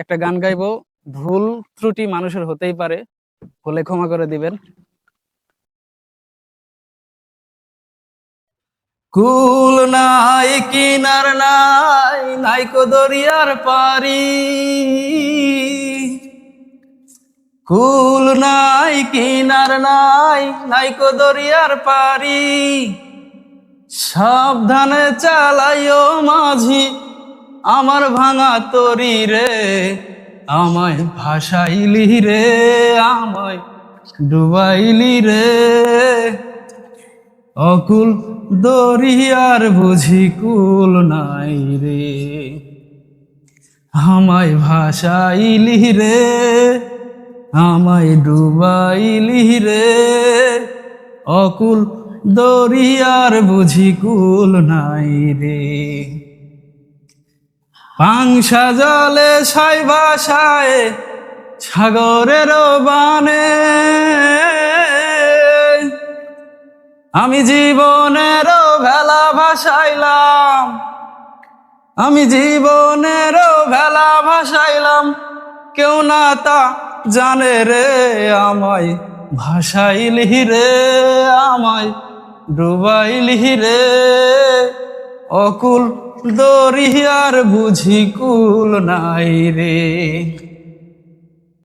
একটা গান গাইবো। ভুল ত্রুটি মানুষের হতেই পারে, হলে ক্ষমা করে দিবেন। কুল নাই কিনার নাই, নাইকো দরিয়ার পারি। কুল নাই কিনার নাই, নাইকো দরিয়ার পারি। সাবধানে চালাইও মাঝি আমার ভাঙা তরি রে। আমায় ভাসাইলি রে, আমায় ডুবাইলি রে। অকুল দরিয়ার বুঝি কুল নাই রে। আমায় ভাসাইলি রে, আমায় ডুবাইলি রে। অকুল দরিয়ার বুঝি কুল নাই রে। পাংশা জলে ছাই ভাসায় সাগরের বানে। আমি জীবনের ভেলা ভাসাইলাম, আমি জীবনের ভেলা ভাসাইলাম। কেউ না তা জানে রে, আমায় ভাসাইলি রে, আমায় ডুবাইলি রে। অকুল দরিয়ার বুঝি কুল নাই রে।